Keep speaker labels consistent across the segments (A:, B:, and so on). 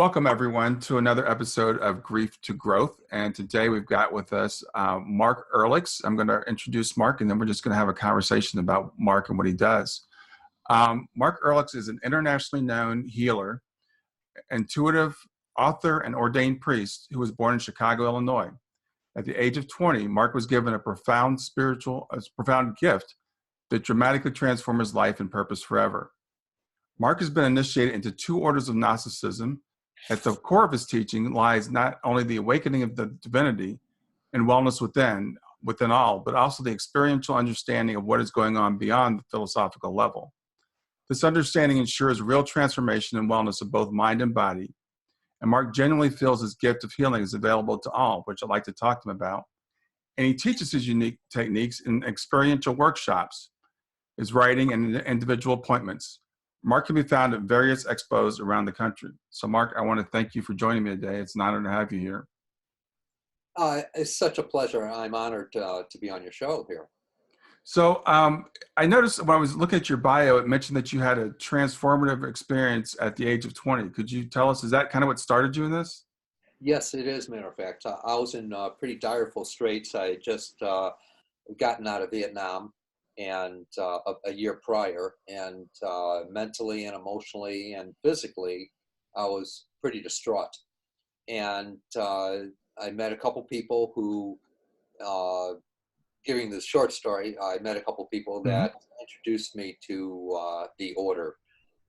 A: Welcome, everyone, to another episode of Grief to Growth. And today we've got with us Mark Earlix. I'm going to introduce Mark, and then we're just going to have a conversation about Mark and what he does. Mark Earlix is an internationally known healer, intuitive author, and ordained priest who was born in Chicago, Illinois. At the age of 20, Mark was given a profound gift that dramatically transformed his life and purpose forever. Mark has been initiated into two orders of Gnosticism. At the core of his teaching lies not only the awakening of the divinity and wellness within all, but also the experiential understanding of what is going on beyond the philosophical level. This understanding ensures real transformation and wellness of both mind and body. And Mark genuinely feels his gift of healing is available to all, which I'd like to talk to him about. And he teaches his unique techniques in experiential workshops, his writing, and individual appointments. Mark can be found at various expos around the country. So, Mark, I want to thank you for joining me today. It's an honor to have you here.
B: It's such a pleasure. I'm honored to be on your show here.
A: So I noticed when I was looking at your bio, it mentioned that you had a transformative experience at the age of 20. Could you tell us, is that kind of what started you in this?
B: Yes, it is, matter of fact. I was in pretty direful straits. I had just gotten out of Vietnam and a year prior, and mentally and emotionally and physically, I was pretty distraught. And I met a couple people who, giving this short story, I met a couple people that introduced me to the order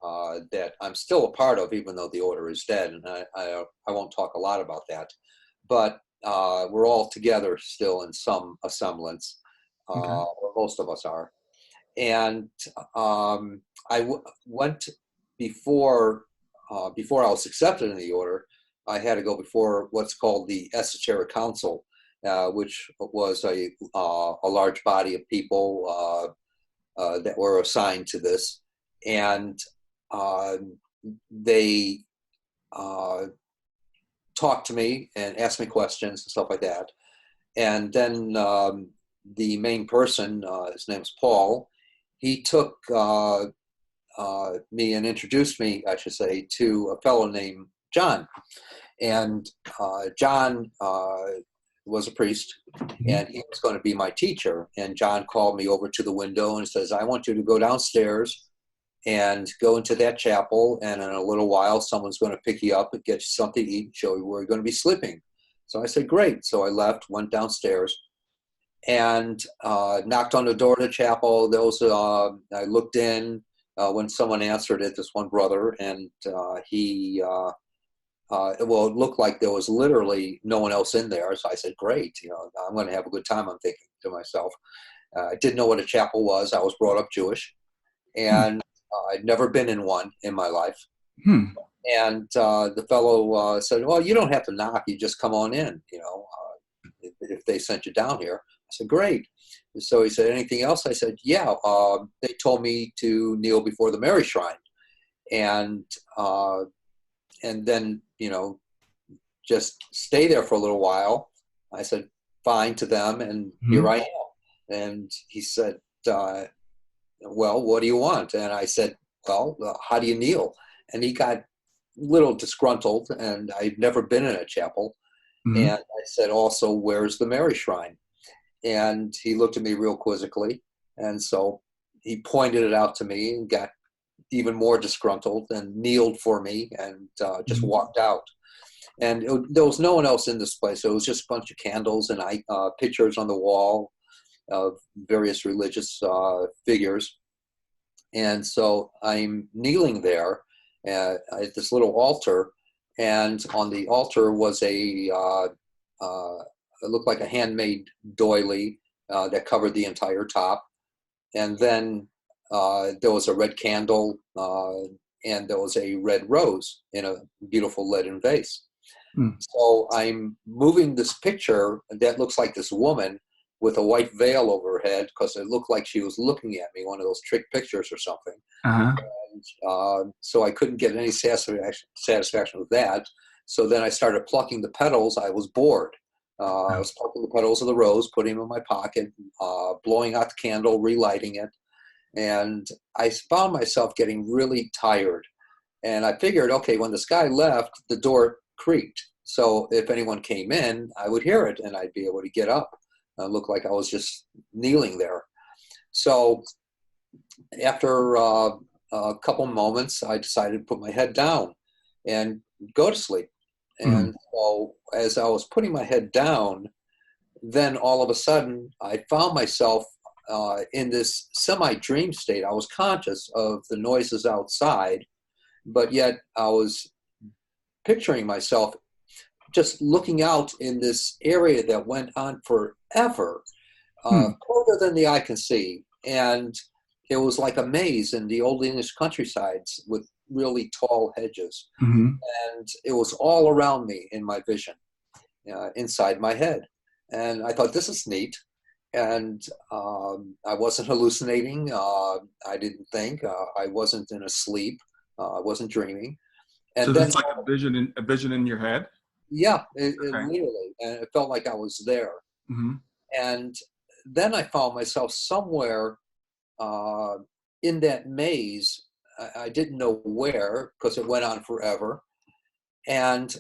B: that I'm still a part of, even though the order is dead. And I won't talk a lot about that, but we're all together still in some semblance. Or most of us are. And went before I was accepted in the order. I had to go before what's called the Esoteric Council, which was a large body of people that were assigned to this, and they talked to me and asked me questions and stuff like that. And then the main person, his name's Paul, he took me and introduced me, I should say, to a fellow named John. And John was a priest, and he was going to be my teacher. And John called me over to the window and says, I want you to go downstairs and go into that chapel, and in a little while, someone's going to pick you up and get you something to eat and show you where you're going to be sleeping. So I said, great. So I left, went downstairs, and knocked on the door of the chapel. I looked in when someone answered it, this one brother, and it looked like there was literally no one else in there. So I said, great, I'm going to have a good time, I'm thinking to myself. I didn't know what a chapel was. I was brought up Jewish, and I'd never been in one in my life. And the fellow said, well, you don't have to knock. You just come on in, if they sent you down here. I said, great. So he said, anything else? I said, yeah. They told me to kneel before the Mary Shrine. And then, just stay there for a little while. I said, fine to them. And here I am. And he said, well, what do you want? And I said, well, how do you kneel? And he got a little disgruntled, and I'd never been in a chapel. And I said, also, where's the Mary Shrine? And he looked at me real quizzically. And so he pointed it out to me and got even more disgruntled and kneeled for me and just walked out. And there was no one else in this place. It was just a bunch of candles and pictures on the wall of various religious figures. And so I'm kneeling there at this little altar, and on the altar was it looked like a handmade doily that covered the entire top. And then there was a red candle, and there was a red rose in a beautiful leaden vase. So I'm moving this picture that looks like this woman with a white veil over her head, because it looked like she was looking at me, one of those trick pictures or something. And, so I couldn't get any satisfaction with that. So then I started plucking the petals. I was bored. I was plucking the petals of the rose, putting them in my pocket, blowing out the candle, relighting it. And I found myself getting really tired. And I figured, okay, when this guy left, the door creaked. So if anyone came in, I would hear it and I'd be able to get up. Look like I was just kneeling there. So after a couple moments, I decided to put my head down and go to sleep. And so as I was putting my head down, then all of a sudden I found myself in this semi-dream state. I was conscious of the noises outside, but yet I was picturing myself just looking out in this area that went on forever, further than the eye can see. And it was like a maze in the old English countrysides with really tall hedges. And it was all around me in my vision, inside my head. And I thought, this is neat. And I wasn't hallucinating. I didn't think. I wasn't in a sleep. I wasn't dreaming. And
A: so
B: then
A: it's like a vision in your head?
B: Yeah, it
A: Okay.
B: literally. And it felt like I was there. And then I found myself somewhere in that maze. I didn't know where because it went on forever. And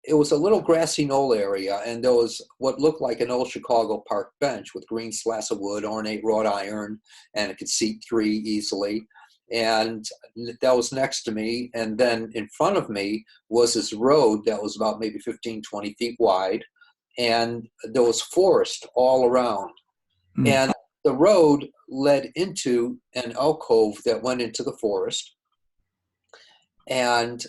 B: it was a little grassy knoll area, and there was what looked like an old Chicago park bench with green slats of wood, ornate wrought iron, and it could seat 3 easily. And that was next to me. And then in front of me was this road that was about maybe 15, 20 feet wide. And there was forest all around. And the road led into an alcove that went into the forest. And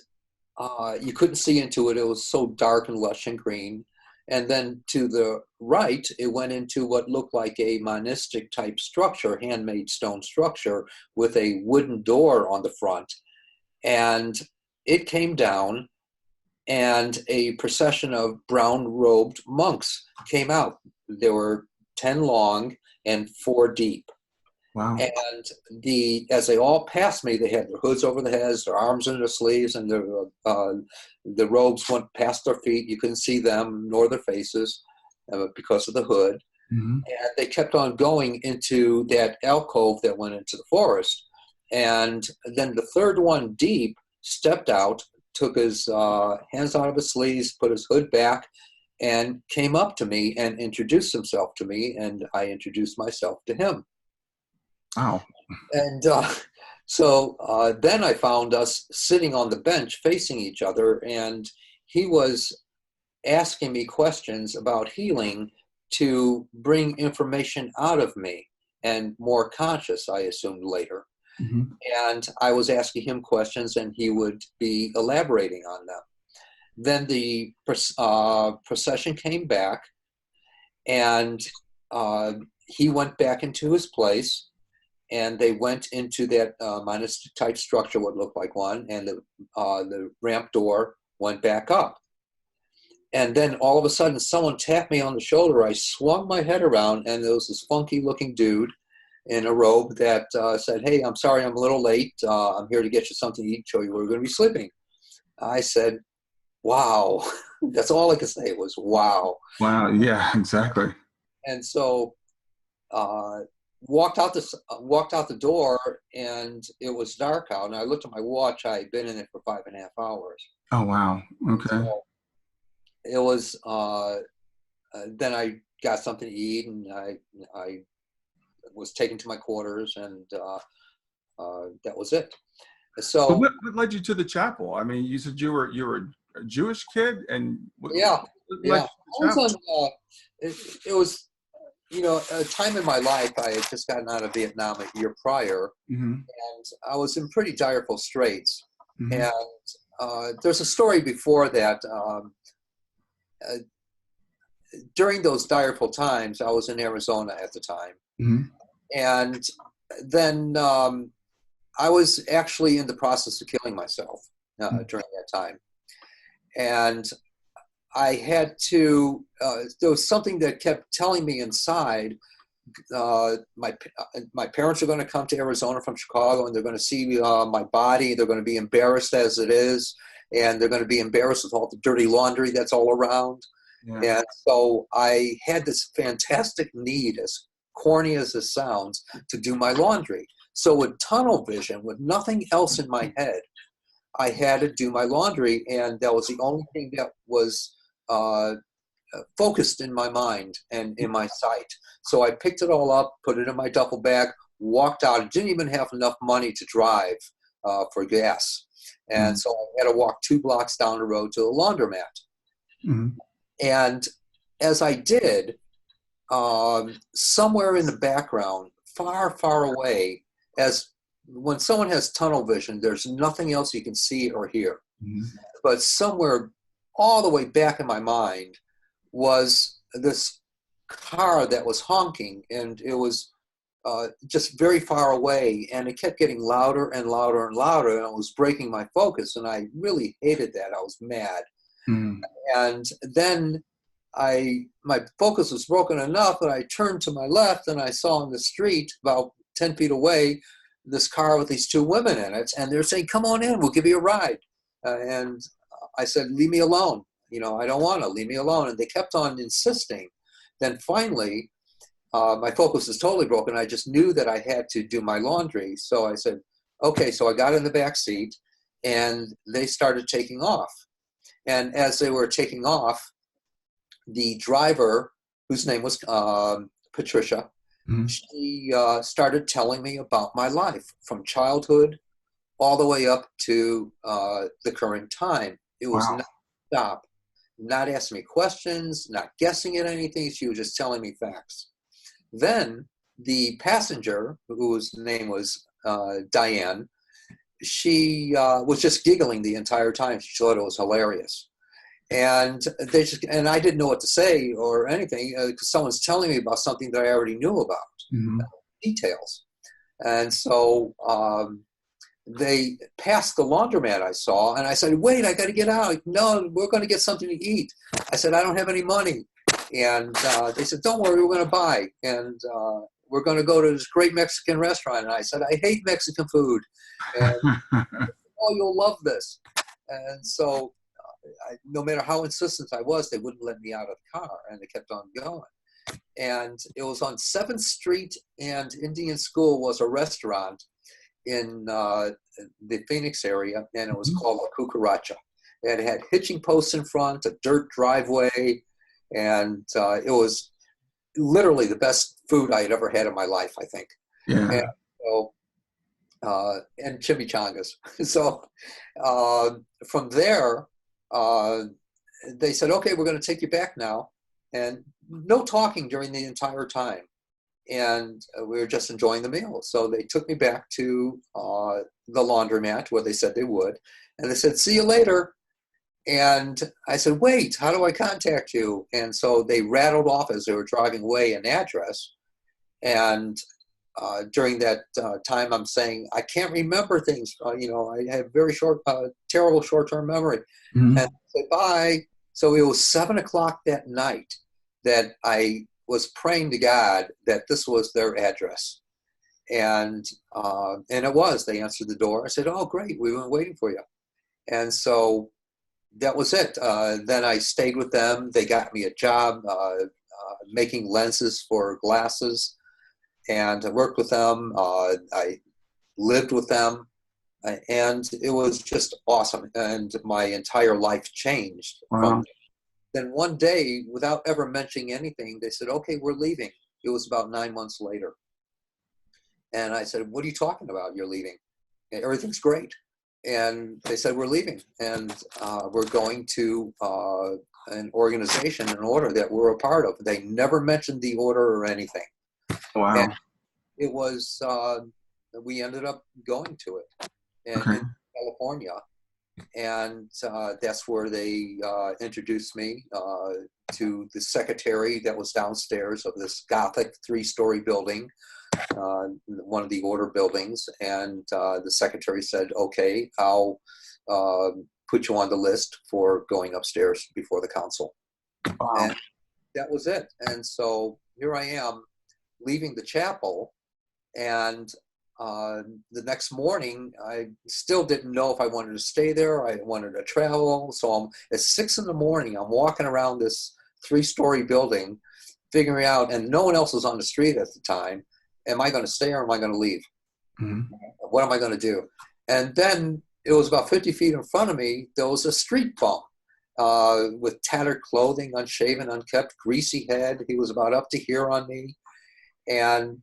B: you couldn't see into it. It was so dark and lush and green. And then to the right, it went into what looked like a monastic type structure, handmade stone structure with a wooden door on the front. And it came down, and a procession of brown-robed monks came out. There were 10 long and 4 deep.
A: Wow.
B: And as they all passed me, they had their hoods over their heads, their arms in their sleeves, and the robes went past their feet. You couldn't see them nor their faces because of the hood. And they kept on going into that alcove that went into the forest. And then the third one deep stepped out, took his hands out of his sleeves, put his hood back, and came up to me and introduced himself to me, and I introduced myself to him.
A: Wow.
B: And so then I found us sitting on the bench facing each other, and he was asking me questions about healing to bring information out of me and more conscious, I assumed later. And I was asking him questions, and he would be elaborating on them. Then the procession came back, and he went back into his place. And they went into that monastic type structure, what looked like one, and the ramp door went back up. And then all of a sudden, someone tapped me on the shoulder. I swung my head around, and there was this funky-looking dude in a robe that said, "Hey, I'm sorry I'm a little late. I'm here to get you something to eat, show you where we're going to be sleeping." I said, "Wow." That's all I could say was, "Wow."
A: Wow. Yeah, exactly.
B: And so walked out the door, and it was dark out. And I looked at my watch. I had been in it for 5.5 hours.
A: Oh, wow. Okay.
B: So it was. Then I got something to eat, and I was taken to my quarters, and that was it. So
A: but what led you to the chapel? I mean, you said you were a Jewish kid, and what led you to the chapel?
B: It was. A time in my life, I had just gotten out of Vietnam a year prior, and I was in pretty direful straits. And there's a story before that. During those direful times, I was in Arizona at the time. And then I was actually in the process of killing myself during that time. And I had to, there was something that kept telling me inside, my parents are going to come to Arizona from Chicago, and they're going to see my body. They're going to be embarrassed as it is, and they're going to be embarrassed with all the dirty laundry that's all around. Yeah. And so I had this fantastic need, as corny as this sounds, to do my laundry. So with tunnel vision, with nothing else in my head, I had to do my laundry, and that was the only thing that was focused in my mind and in my sight. So I picked it all up, put it in my duffel bag, walked out. I didn't even have enough money to drive for gas. And so I had to walk 2 blocks down the road to a laundromat. And as I did, somewhere in the background, far, far away, as when someone has tunnel vision, there's nothing else you can see or hear. But somewhere all the way back in my mind was this car that was honking, and it was just very far away, and it kept getting louder and louder and louder, and it was breaking my focus, and I really hated that. I was mad. And then my focus was broken enough that I turned to my left, and I saw on the street about 10 feet away this car with these 2 women in it, and they're saying, "Come on in, we'll give you a ride." And I said, "Leave me alone. I don't want to. Leave me alone." And they kept on insisting. Then finally, my focus was totally broken. I just knew that I had to do my laundry. So I said, okay. So I got in the back seat, and they started taking off. And as they were taking off, the driver, whose name was Patricia, she started telling me about my life from childhood all the way up to the current time. It was not stop, not asking me questions, not guessing at anything. She was just telling me facts. Then the passenger, whose name was Diane, she was just giggling the entire time. She thought it was hilarious. And I didn't know what to say or anything because someone's telling me about something that I already knew about, details. And so they passed the laundromat I saw, and I said, "Wait, I got to get out." "No, we're going to get something to eat." I said, "I don't have any money." And they said, "Don't worry, we're going to buy. And we're going to go to this great Mexican restaurant." And I said, "I hate Mexican food." And, "Oh, you'll love this." And so no matter how insistent I was, they wouldn't let me out of the car, and they kept on going. And it was on 7th Street and Indian School was a restaurant in the Phoenix area, and it was called La Cucaracha. It had hitching posts in front, a dirt driveway, and it was literally the best food I had ever had in my life, I think. And so, and chimichangas. So from there, they said, "Okay, we're going to take you back now." And no talking during the entire time. And we were just enjoying the meal. So they took me back to the laundromat where they said they would. And they said, "See you later." And I said, "Wait, how do I contact you?" And so they rattled off as they were driving away an address. And during that time, I'm saying, "I can't remember things. I have very terrible short-term memory." And I said, "Bye." So it was 7 o'clock that night that I was praying to God that this was their address. And it was. They answered the door. I said, "Oh, great. We've been waiting for you." And so that was it. Then I stayed with them. They got me a job making lenses for glasses. And I worked with them. I lived with them. And it was just awesome. And my entire life changed.
A: Wow.
B: Then one day, without ever mentioning anything, they said, "Okay, we're leaving." It was about 9 months later. And I said, "What are you talking about? You're leaving? Everything's great." And they said, "We're leaving. And we're going to an organization, an order that we're a part of." They never mentioned the order or anything.
A: Wow.
B: And it was, we ended up going to it in California. And that's where they introduced me to the secretary that was downstairs of this Gothic 3-story building, one of the order buildings. And the secretary said, "Okay, I'll put you on the list for going upstairs before the council."
A: Wow.
B: And that was it. And so here I am leaving the chapel, and the next morning, I still didn't know if I wanted to stay there. I wanted to travel. So at 6 in the morning, I'm walking around this 3-story building, figuring out, and no one else was on the street at the time. Am I going to stay or am I going to leave? What am I going to do? And then it was about 50 feet in front of me. There was a street bum with tattered clothing, unshaven, unkempt, greasy head. He was about up to here on me. And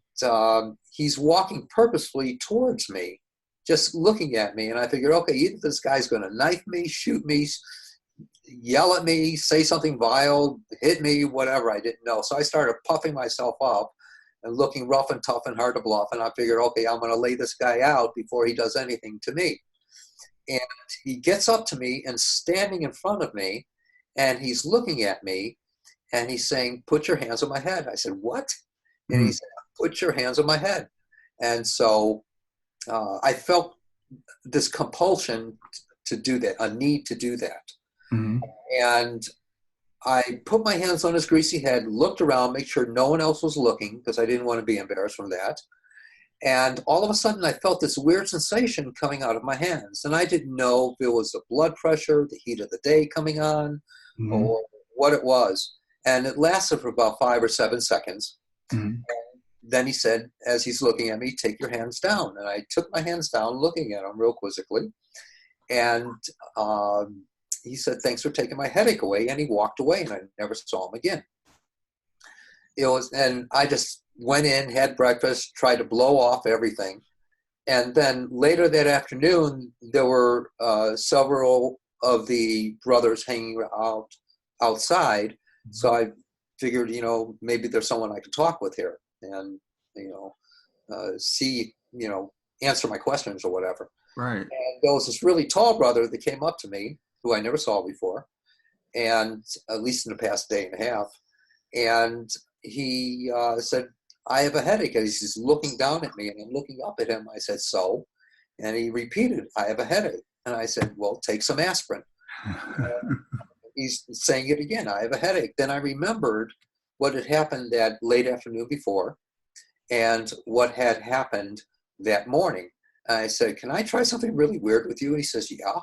B: he's walking purposefully towards me, just looking at me. And I figured, okay, either this guy's going to knife me, shoot me, yell at me, say something vile, hit me, whatever. I didn't know. So I started puffing myself up and looking rough and tough and hard to bluff. And I figured, okay, I'm going to lay this guy out before he does anything to me. And he gets up to me and standing in front of me, and he's looking at me, and he's saying, "Put your hands on my head." I said, "What?" And he said, "Put your hands on my head." And so I felt this compulsion to do that, a need to do that.
A: Mm-hmm.
B: And I put my hands on his greasy head, looked around, make sure no one else was looking, because I didn't want to be embarrassed from that. And all of a sudden, I felt this weird sensation coming out of my hands. And I didn't know if it was the blood pressure, the heat of the day coming on,
A: Mm-hmm.
B: or what it was. And it lasted for about 5 or 7 seconds.
A: Mm-hmm.
B: And then he said, as he's looking at me, "Take your hands down." And I took my hands down, looking at him real quizzically. And he said, "Thanks for taking my headache away." And he walked away, and I never saw him again. And I just went in, had breakfast, tried to blow off everything. And then later that afternoon, there were several of the brothers hanging out outside. So I figured, maybe there's someone I could talk with here and, see, answer my questions or whatever.
A: Right.
B: And there was this really tall brother that came up to me, who I never saw before, and at least in the past day and a half. And he said, "I have a headache." And he's just looking down at me, and I'm looking up at him. I said, "So?" And he repeated, "I have a headache." And I said, "Well, take some aspirin." He's saying it again, "I have a headache." Then I remembered what had happened that late afternoon before and what had happened that morning. And I said, "Can I try something really weird with you?" And he says, "Yeah."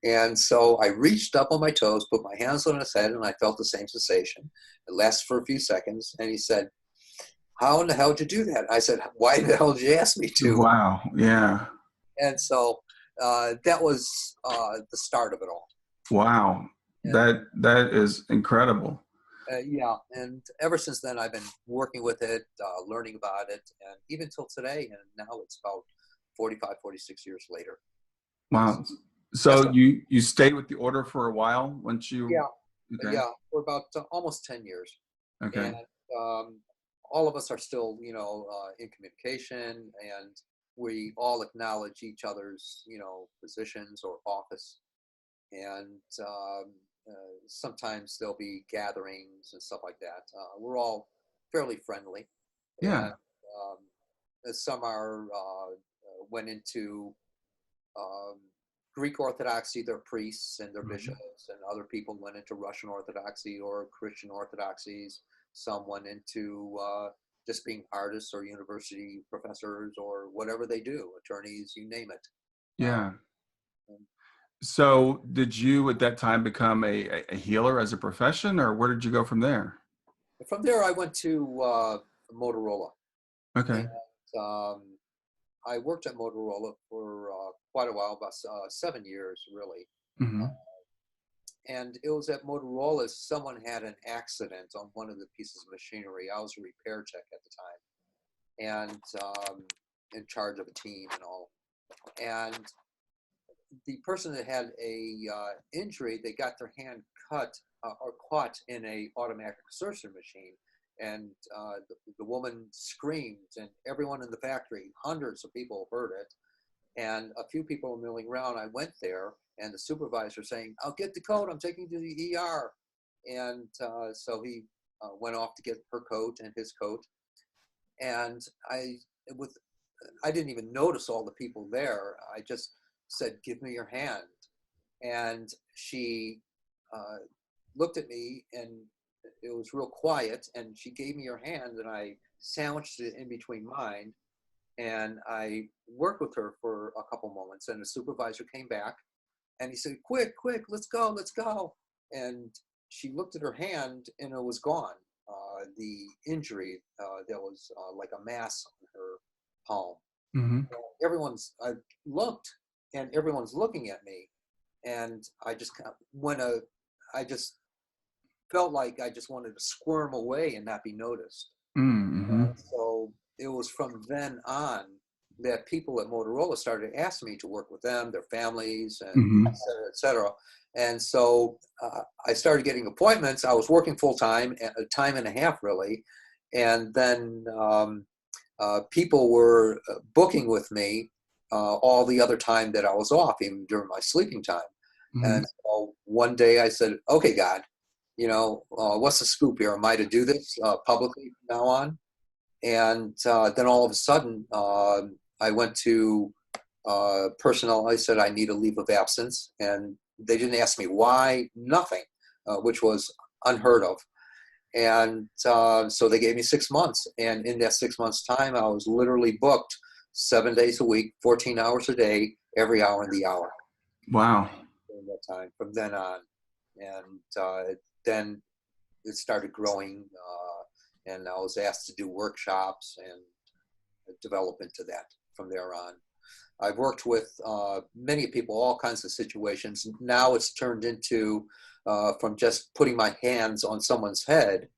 B: And so I reached up on my toes, put my hands on his head, and I felt the same sensation. It lasted for a few seconds. And he said, "How in the hell did you do that?" I said, "Why the hell did you ask me to?"
A: Wow. Yeah.
B: And so that was the start of it all.
A: Wow.
B: And,
A: That is incredible.
B: yeah. And ever since then, I've been working with it, learning about it, and even till today. And now it's about 45, 46 years later.
A: Wow.
B: That's
A: So you stayed with the order for a while once you.
B: Yeah.
A: Okay.
B: Yeah. For about almost 10 years.
A: Okay.
B: And all of us are still, in communication, and we all acknowledge each other's, positions or office. And sometimes there'll be gatherings and stuff like that. We're all fairly friendly.
A: Yeah.
B: And some are went into um, Greek Orthodoxy, their priests and their bishops, and other people went into Russian Orthodoxy or Christian Orthodoxies. Some went into just being artists or university professors or whatever they do, attorneys, you name it.
A: Yeah. So did you at that time become a healer as a profession, or where did you go from there?
B: From there, I went to Motorola.
A: Okay.
B: And I worked at Motorola for quite a while, about 7 years, really.
A: Mm-hmm.
B: And it was at Motorola, someone had an accident on one of the pieces of machinery. I was a repair tech at the time, and in charge of a team and all. And the person that had a injury, they got their hand cut or caught in a automatic exertion machine. And the woman screamed, and everyone in the factory, hundreds of people heard it. And a few people were milling around. I went there, and the supervisor saying, "I'll get the coat. I'm taking you to the ER." And so he went off to get her coat and his coat. And I didn't even notice all the people there. I just said, "Give me your hand." And she looked at me, and it was real quiet. And she gave me her hand, and I sandwiched it in between mine. And I worked with her for a couple moments, and the supervisor came back, and he said, "Quick, quick, let's go, let's go." And she looked at her hand, and it was gone. The injury, there was like a mass on her palm.
A: Mm-hmm.
B: I looked, and everyone's looking at me, and I just kind of I just felt like I just wanted to squirm away and not be noticed.
A: Mm-hmm.
B: So it was from then on that people at Motorola started to ask me to work with them, their families, and
A: Mm-hmm.
B: et cetera, et cetera. And so I started getting appointments. I was working full time, a time and a half really. And then people were booking with me all the other time that I was off, even during my sleeping time.
A: Mm-hmm.
B: And so one day I said, okay, God, what's the scoop here? Am I to do this publicly from now on? And then all of a sudden, I went to personnel. I said I need a leave of absence, and they didn't ask me why, nothing, which was unheard of. And so they gave me 6 months, and in that 6 months' time, I was literally booked 7 days a week, 14 hours a day, every hour in the hour.
A: Wow.
B: During that time, from then on, and then it started growing, and I was asked to do workshops and develop into that from there on. I've worked with many people, all kinds of situations. Now it's turned into from just putting my hands on someone's head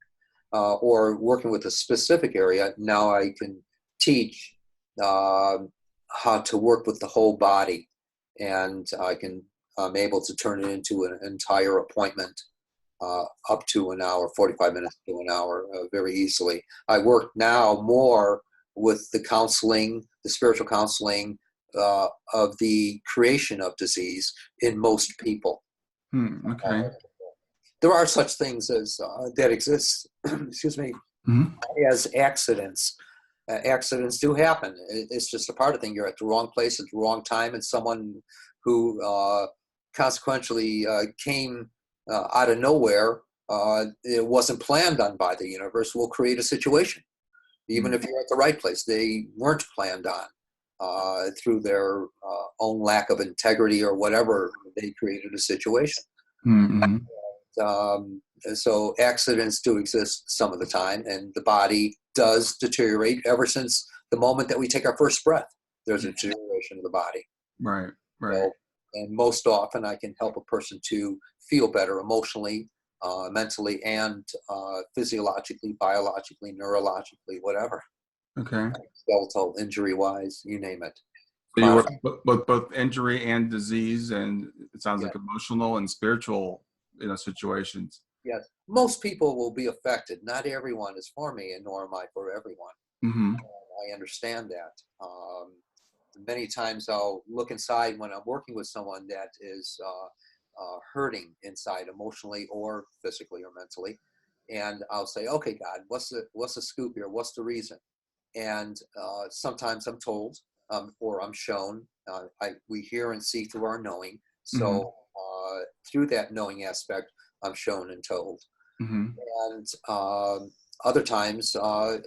B: or working with a specific area. Now I can teach how to work with the whole body, and I'm able to turn it into an entire appointment, up to an hour, 45 minutes to an hour, very easily. I work now more with the counseling, the spiritual counseling of the creation of disease in most people.
A: Okay.
B: There are such things as that exist, excuse me,
A: Mm-hmm.
B: as accidents. Accidents do happen. It's just a part of the thing. You're at the wrong place at the wrong time, and someone who consequentially came out of nowhere, it wasn't planned on by the universe, will create a situation. Even if you're at the right place, they weren't planned on through their own lack of integrity or whatever. They created a situation.
A: Mm-hmm.
B: So accidents do exist some of the time, and the body does deteriorate ever since the moment that we take our first breath. There's a deterioration of the body.
A: Right. Right.
B: So, and most often I can help a person to feel better emotionally, mentally, and physiologically, biologically, neurologically, whatever.
A: Okay.
B: Skeletal, injury-wise, you name it.
A: So you work with both injury and disease, and it sounds
B: Yeah.
A: like emotional and spiritual, situations.
B: Yes. Most people will be affected. Not everyone is for me, and nor am I for everyone.
A: Mm-hmm.
B: I understand that. Many times I'll look inside when I'm working with someone that is hurting inside emotionally or physically or mentally. And I'll say, okay, God, what's the scoop here? What's the reason? And sometimes I'm told or I'm shown. We hear and see through our knowing. So through that knowing aspect, I'm shown and told.
A: Mm-hmm.
B: And other times, I'll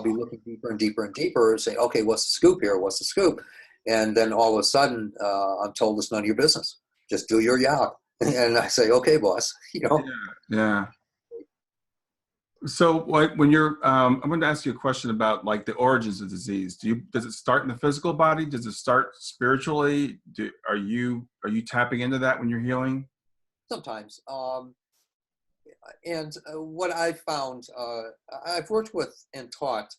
B: be looking deeper and deeper and deeper and say, okay, what's the scoop here? What's the scoop? And then all of a sudden, I'm told it's none of your business. Just do your job. And I say, okay, boss,
A: Yeah. So, like, when I'm going to ask you a question about like the origins of disease. Does it start in the physical body? Does it start spiritually? Are you tapping into that when you're healing?
B: Sometimes. And what I found, I've worked with and taught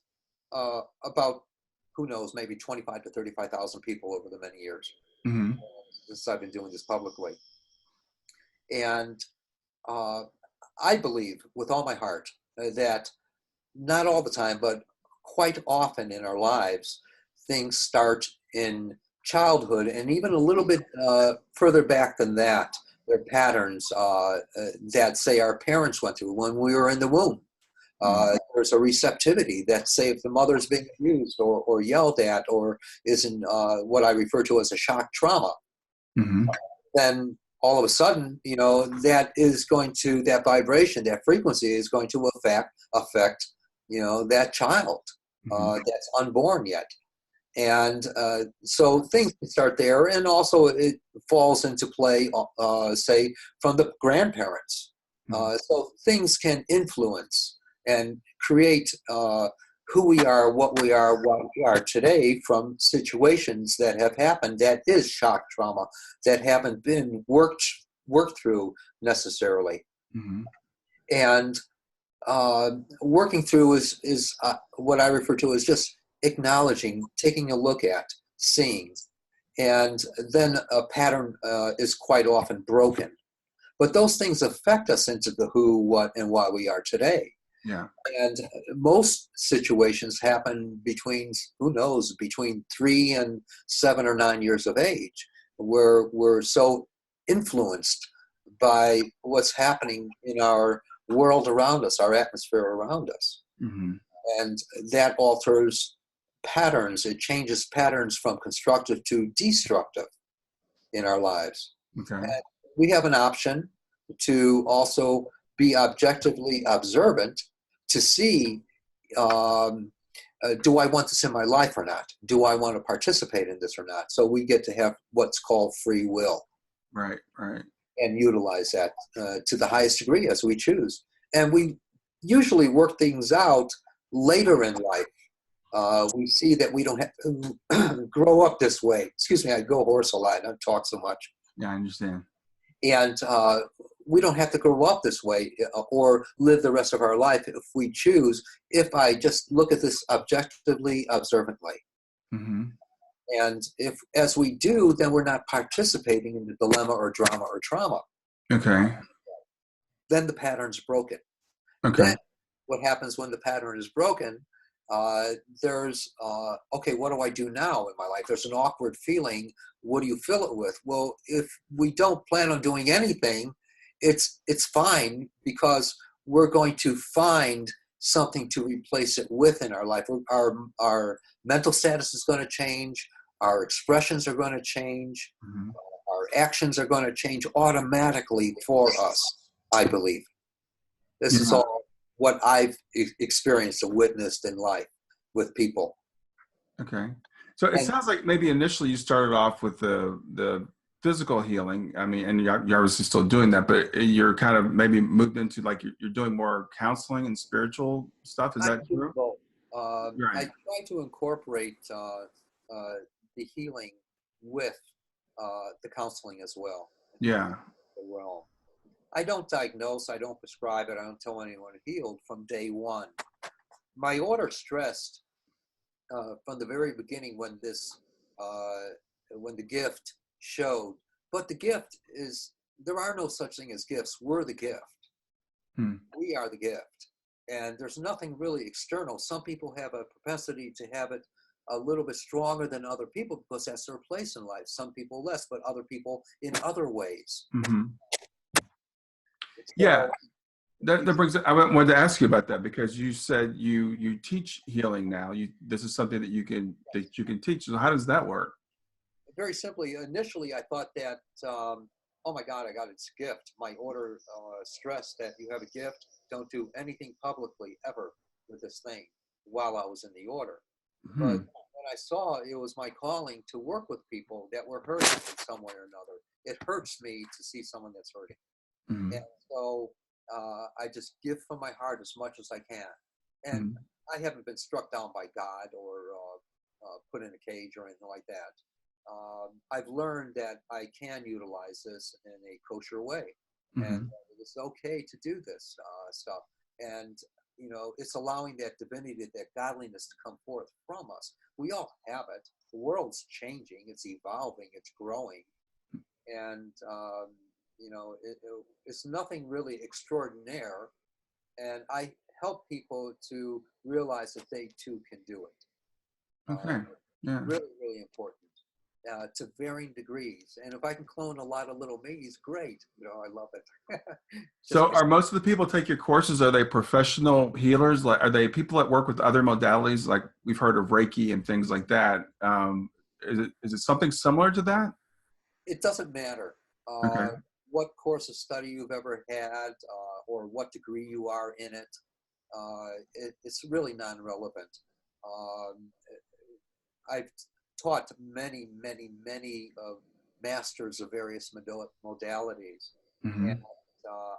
B: about, who knows, maybe 25 to 35,000 people over the many years
A: Mm-hmm.
B: since I've been doing this publicly. And I believe with all my heart that not all the time, but quite often in our lives, things start in childhood and even a little bit further back than that. They're patterns that, say, our parents went through when we were in the womb. There's a receptivity that, say, if the mother's being abused or yelled at or is in what I refer to as a shock trauma,
A: Mm-hmm.
B: then all of a sudden, that vibration, that frequency is going to affect that child that's unborn yet. And so things can start there, and also it falls into play, say, from the grandparents. So things can influence and create who we are, what we are today from situations that have happened that is shock trauma, that haven't been worked through necessarily.
A: Mm-hmm.
B: And working through is what I refer to as just acknowledging, taking a look at, seeing. And then a pattern is quite often broken. But those things affect us into the who, what, and why we are today.
A: Yeah.
B: And most situations happen between, who knows, between 3 and 7 or 9 years of age, where we're so influenced by what's happening in our world around us, our atmosphere around us.
A: Mm-hmm.
B: And that alters patterns. It changes patterns from constructive to destructive in our lives.
A: Okay.
B: And we have an option to also be objectively observant to see, do I want this in my life or not? Do I want to participate in this or not? So we get to have what's called free will.
A: Right, right.
B: And utilize that to the highest degree as we choose. And we usually work things out later in life. We see that we don't have to grow up this way. Excuse me, I go hoarse a lot. I talk so much.
A: Yeah, I understand.
B: And we don't have to grow up this way or live the rest of our life if we choose, if I just look at this objectively, observantly.
A: Mm-hmm.
B: And if, as we do, then we're not participating in the dilemma or drama or trauma.
A: Okay.
B: Then the pattern's broken.
A: Okay.
B: Then what happens when the pattern is broken, there's, okay, what do I do now in my life? There's an awkward feeling. What do you fill it with? Well, if we don't plan on doing anything, it's fine, because we're going to find something to replace it with in our life. Our mental status is going to change. Our expressions are going to change.
A: Mm-hmm.
B: Our actions are going to change automatically for us, I believe. This is all what I've experienced and witnessed in life with people.
A: Okay. So it sounds like maybe initially you started off with the physical healing. I mean, and you're obviously still doing that, but you're kind of maybe moved into like you're doing more counseling and spiritual stuff. Is that true?
B: Right. I
A: Right.
B: try to incorporate the healing with the counseling as well.
A: Yeah.
B: Well, I don't diagnose, I don't prescribe it, I don't tell anyone healed from day one. My order stressed from the very beginning when when the gift showed. But the gift is, there are no such thing as gifts. We're the gift.
A: Hmm.
B: We are the gift. And there's nothing really external. Some people have a propensity to have it a little bit stronger than other people because that's their place in life. Some people less, but other people in other ways.
A: Mm-hmm.
B: So,
A: Yeah. That brings it. I wanted to ask you about that because you said you teach healing now. This is something that you can teach. So how does that work?
B: very simply, initially I thought that, oh my God, I got its gift. My order stressed that you have a gift. Don't do anything publicly ever with this thing while I was in the order.
A: Hmm.
B: But when I saw it was my calling to work with people that were hurting in some way or another. It hurts me to see someone that's hurting.
A: Hmm.
B: And so I just give from my heart as much as I can. And I haven't been struck down by God or put in a cage or anything like that. I've learned that I can utilize this in a kosher way. And it's okay to do this stuff. And, you know, it's allowing that divinity, that godliness to come forth from us. We all have it. The world's changing. It's evolving. It's growing. And, you know, it's nothing really extraordinary. And I help people to realize that they too can do it.
A: Okay. Yeah.
B: Really, really important. To varying degrees. And if I can clone a lot of little me's, great. You know, I love it.
A: So are most of the people take your courses, are they professional healers? Like, are they people that work with other modalities? Like we've heard of Reiki and things like that. Is it something similar to that?
B: It doesn't matter
A: Okay.
B: what course of study you've ever had or what degree you are in it. It's really non-relevant. I've taught many, many, many masters of various modalities. And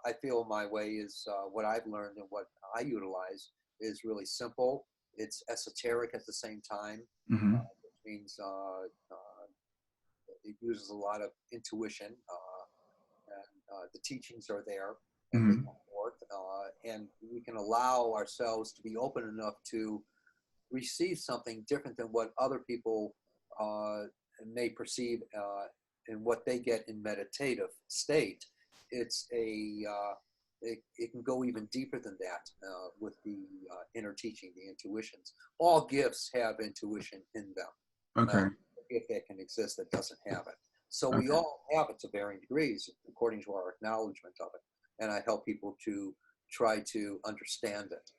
B: I feel my way is what I've learned and what I utilize is really simple. It's esoteric at the same time,
A: Mm-hmm.
B: which means it uses a lot of intuition, and the teachings are there, and they
A: Mm-hmm.
B: come forth, and we can allow ourselves to be open enough to receive something different than what other people may perceive and what they get in meditative state. It's it can go even deeper than that with the inner teaching, the intuitions. All gifts have intuition in them.
A: Okay.
B: If that can exist that doesn't have it. So we
A: Okay.
B: all have it to varying degrees according to our acknowledgement of it. And I help people to try to understand it,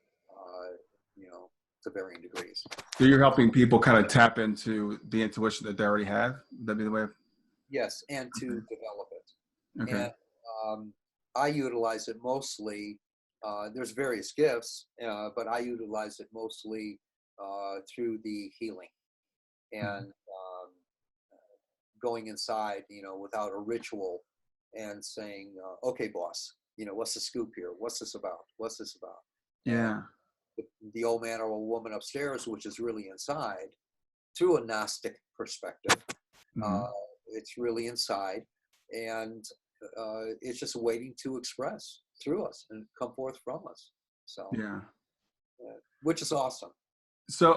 B: to varying degrees.
A: So you're helping people kind of tap into the intuition that they already have. That'd be the way.
B: Yes, and to
A: Okay.
B: develop it.
A: Okay.
B: And I utilize it mostly. There's various gifts, but I utilize it mostly through the healing and going inside, without a ritual and saying, "Okay, boss, what's the scoop here? What's this about? What's this about?" And
A: Yeah.
B: the old man or old woman upstairs, which is really inside, through a Gnostic perspective,
A: Mm-hmm.
B: uh, it's really inside, and it's just waiting to express through us and come forth from us. So,
A: Yeah.
B: which is awesome.
A: So,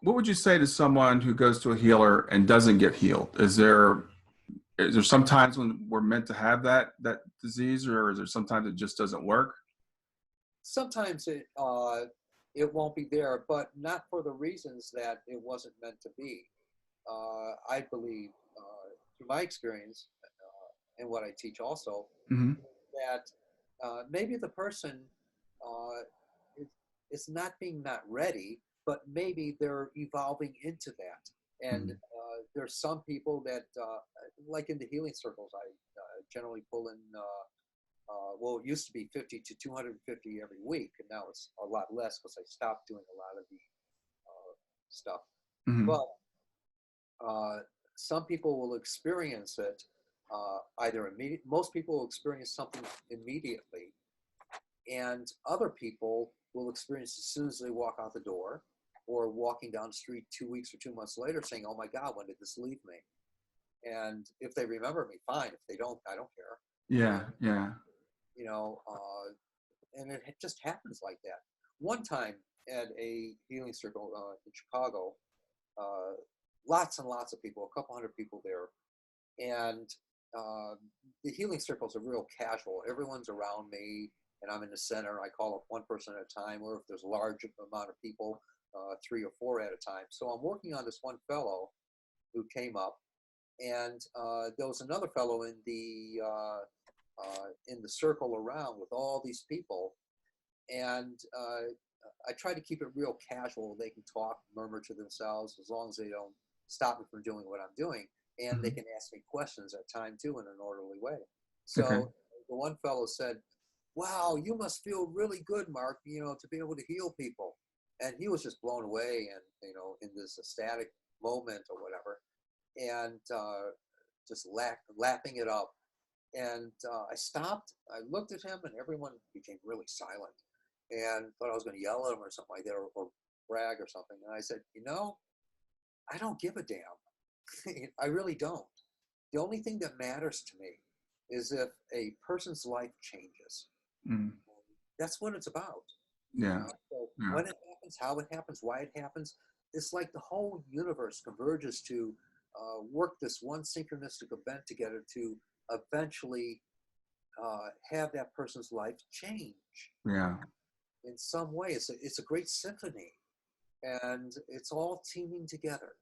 A: what would you say to someone who goes to a healer and doesn't get healed? Is there sometimes when we're meant to have that disease, or is there sometimes it just doesn't work?
B: Sometimes it won't be there, but not for the reasons that it wasn't meant to be. I believe, through my experience and what I teach also,
A: Mm-hmm.
B: that maybe the person uh, is not being not ready, but maybe they're evolving into that. And
A: Mm-hmm.
B: there's some people that, like in the healing circles, I generally pull in. Well, it used to be 50 to 250 every week, and now it's a lot less because I stopped doing a lot of the stuff.
A: Mm-hmm.
B: But uh, some people will experience it either immediate. Most people will experience something immediately, and other people will experience as soon as they walk out the door, or walking down the street 2 weeks or 2 months later, saying, "Oh my God, when did this leave me?" And if they remember me, fine. If they don't, I don't care.
A: Yeah.
B: And
A: Yeah.
B: you know, and it just happens like that. One time at a healing circle in Chicago, uh, lots and lots of people, a couple hundred people there, and uh, the healing circles are real casual. Everyone's around me, and I'm in the center. I call up one person at a time, or if there's a large amount of people, 3 or 4 at a time. So I'm working on this one fellow who came up, and there was another fellow in the circle around with all these people, and I try to keep it real casual. They can talk, murmur to themselves, as long as they don't stop me from doing what I'm doing, and they
A: Mm-hmm.
B: can ask me questions at time too in an orderly way.
A: Okay.
B: So the one fellow said, "Wow, you must feel really good, Mark, to be able to heal people." And he was just blown away and, in this ecstatic moment or whatever, and just lapping it up. And I stopped, I looked at him, and everyone became really silent and thought I was going to yell at him or something like that, or brag or something. And I said, I don't give a damn. I really don't. The only thing that matters to me is if a person's life changes.
A: Mm-hmm.
B: That's what it's about.
A: Yeah.
B: So
A: Yeah.
B: when it happens, how it happens, why it happens, it's like the whole universe converges to work this one synchronistic event together to eventually have that person's life change
A: Yeah.
B: in some way. It's a great symphony, and it's all teaming together.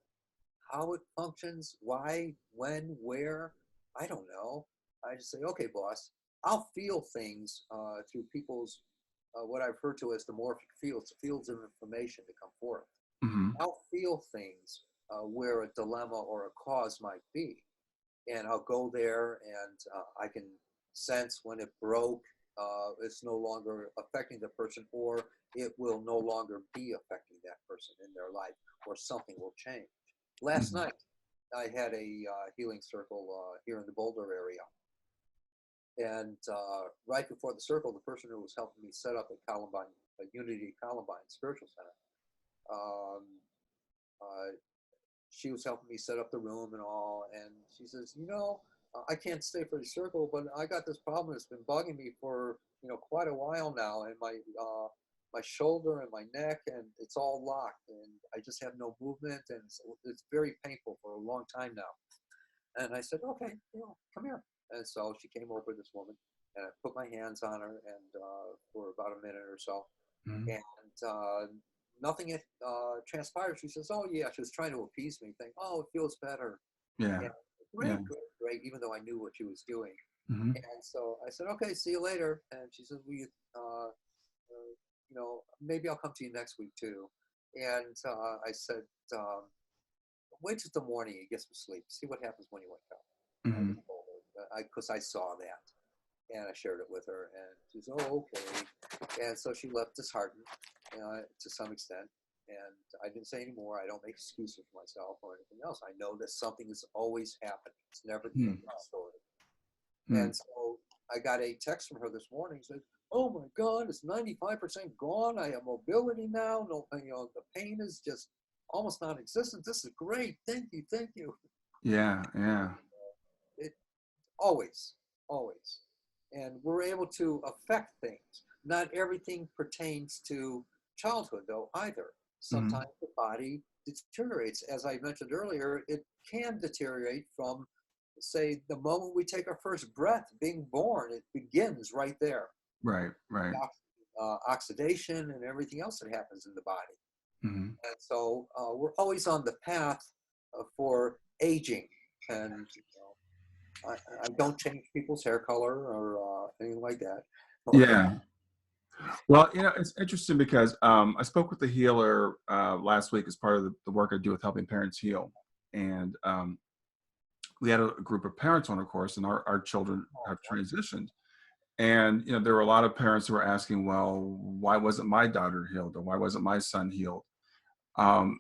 B: How it functions, why, when, where, I don't know. I just say, "Okay, boss, I'll feel things through people's what I've referred to as the morphic fields, fields of information to come forth.
A: Mm-hmm.
B: I'll feel things where a dilemma or a cause might be, and I'll go there, and I can sense when it broke, it's no longer affecting the person, or it will no longer be affecting that person in their life, or something will change." Last
A: Mm-hmm.
B: night, I had a healing circle here in the Boulder area, and right before the circle, the person who was helping me set up a Unity Columbine Spiritual Center um, uh, she was helping me set up the room and all. And she says, I can't stay for the circle, but I got this problem that's been bugging me for, quite a while now. And my shoulder and my neck, and it's all locked. And I just have no movement. And it's very painful for a long time now. And I said, okay, come here. And so she came over, this woman, and I put my hands on her and for about a minute or so.
A: Mm-hmm.
B: And nothing transpired. She says, oh, yeah, she was trying to appease me, saying, oh, it feels better.
A: Yeah.
B: And great,
A: Yeah.
B: great, even though I knew what she was doing.
A: Mm-hmm.
B: And so I said, okay, see you later. And she said, maybe I'll come to you next week too. And I said, wait till the morning you get some sleep. See what happens when you wake up.
A: Mm-hmm.
B: Because I saw that. And I shared it with her, and she said, oh, okay. And so she left disheartened to some extent. And I didn't say any more. I don't make excuses for myself or anything else. I know that something is always happening. It's never the end of the story. And so I got a text from her this morning. Said, oh my God, it's 95% gone. I have mobility now. No, the pain is just almost non-existent. This is great. Thank you. Thank you.
A: Yeah. Yeah.
B: It always. And we're able to affect things. Not everything pertains to childhood, though, either. Sometimes the body deteriorates. As I mentioned earlier, it can deteriorate from, say, the moment we take our first breath, being born. It begins right there.
A: Right. Right.
B: Oxidation and everything else that happens in the body.
A: Mm-hmm.
B: And so we're always on the path for aging. And I don't change people's hair color or anything like that.
A: Yeah. Well, it's interesting because I spoke with the healer last week as part of the work I do with helping parents heal. And we had a group of parents on a course, and our children have transitioned. And, there were a lot of parents who were asking, well, why wasn't my daughter healed? Or why wasn't my son healed?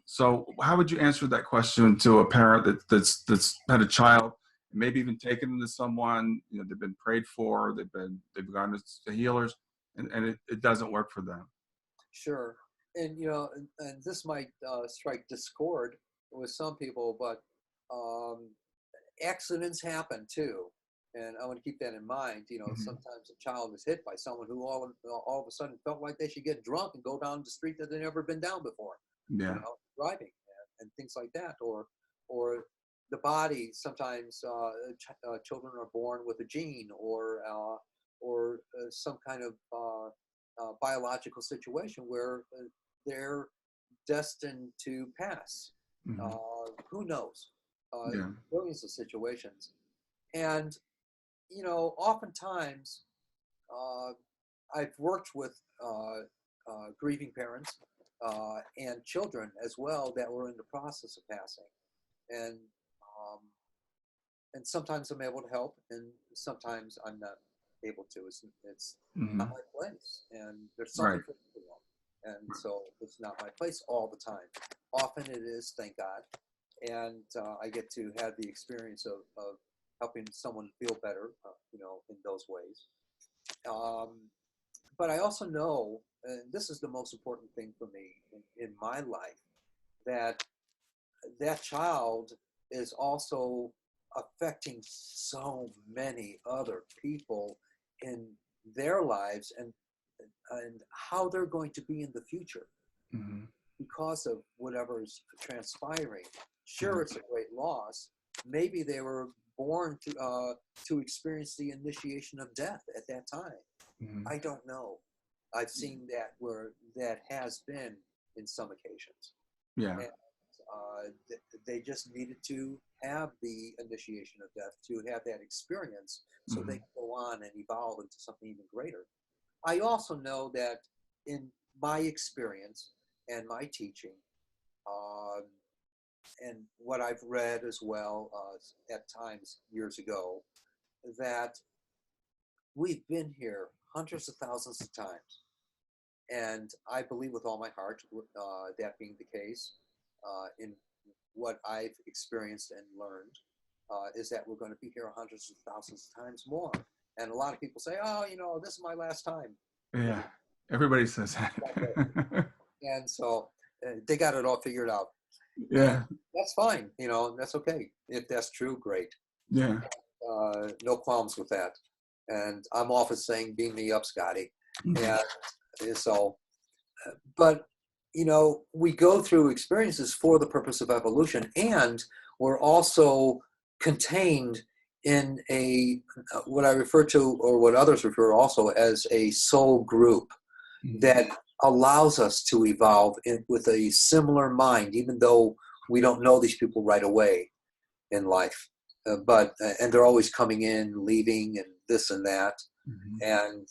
A: So how would you answer that question to a parent that's had a child, maybe even taken them to someone, they've been prayed for, they've gone to healers, and it doesn't work for them?
B: Sure. And, and this might strike discord with some people, but accidents happen too. And I want to keep that in mind. Sometimes a child is hit by someone who all of a sudden felt like they should get drunk and go down the street that they've never been down before.
A: Yeah.
B: Driving and things like that, or the body. Sometimes children are born with a gene or some kind of biological situation where they're destined to pass.
A: Mm-hmm.
B: Who knows?
A: Yeah.
B: Millions of situations, and oftentimes I've worked with grieving parents and children as well that were in the process of passing, and sometimes I'm able to help, and sometimes I'm not able to. It's not my place, and there's something for everyone, and so it's not my place all the time. Often it is, thank God, and I get to have the experience of helping someone feel better, in those ways. But I also know, and this is the most important thing for me in my life, that child is also affecting so many other people in their lives and how they're going to be in the future because of whatever is transpiring. Sure, it's a great loss. Maybe they were born to experience the initiation of death at that time. I don't know. I've seen that where that has been in some occasions.
A: Yeah.
B: And, they just needed to have the initiation of death to have that experience so they can go on and evolve into something even greater. I also know that in my experience and my teaching, and what I've read as well at times years ago, that we've been here hundreds of thousands of times. And I believe with all my heart, that being the case, in what I've experienced and learned, is that we're going to be here hundreds of thousands of times more. And a lot of people say, oh, this is my last time.
A: Yeah. Everybody says that.
B: And so they got it all figured out.
A: Yeah.
B: That's fine. That's okay. If that's true, great.
A: Yeah.
B: No qualms with that. And I'm often saying, beam me up, Scotty.
A: Mhm.
B: And so, but, we go through experiences for the purpose of evolution, and we're also contained in what I refer to, or what others refer also as, a soul group that allows us to evolve with a similar mind, even though we don't know these people right away in life. And they're always coming in, leaving, and this and that. And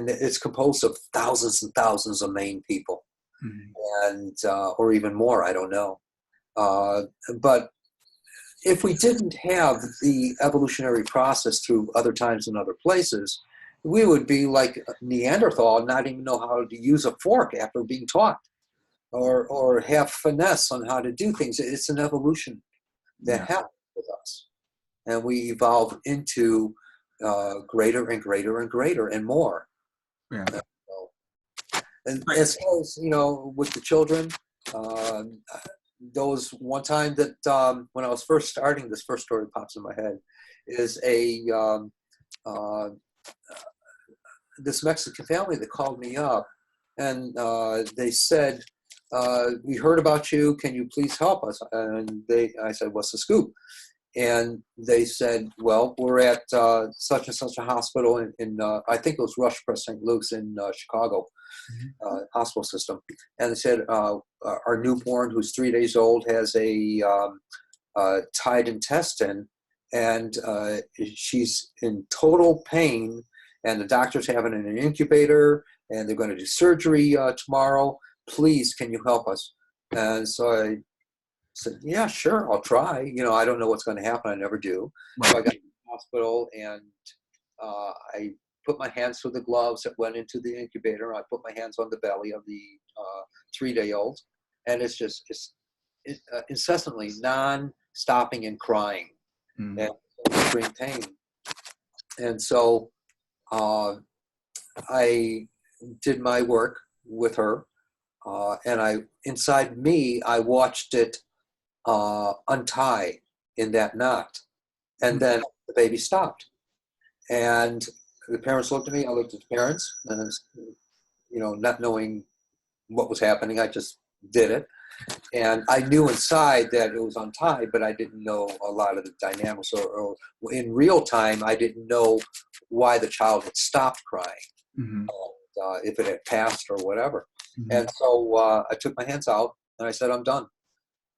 B: it's composed of thousands and thousands of main people, and or even more, I don't know. But if we didn't have the evolutionary process through other times and other places, we would be like Neanderthal, not even know how to use a fork after being taught, or have finesse on how to do things. It's an evolution that happens with us, and we evolve into greater and greater and greater and more.
A: Yeah.
B: And as far as, with the children, those one time that when I was first starting, this first story pops in my head, is this Mexican family that called me up, and they said, we heard about you, can you please help us? And I said, what's the scoop? And they said, well, we're at such and such a hospital in I think it was Rush Press St. Luke's in Chicago, hospital system. And they said, our newborn, who's 3 days old, has a tied intestine, and she's in total pain, and the doctor's having an incubator, and they're going to do surgery tomorrow. Please, can you help us? And so I said, yeah, sure, I'll try. I don't know what's going to happen. I never do.
A: Right.
B: So I got to the hospital, and I put my hands through the gloves that went into the incubator. I put my hands on the belly of the 3-day-old, and it's incessantly non-stopping and crying and extreme pain. And so I did my work with her, and inside me, I watched it untie in that knot, and then the baby stopped. And the parents looked at me. I looked at the parents, and not knowing what was happening, I just did it. And I knew inside that it was untied, but I didn't know a lot of the dynamics, or in real time, I didn't know why the child had stopped crying, if it had passed or whatever. And so I took my hands out, and I said, I'm done.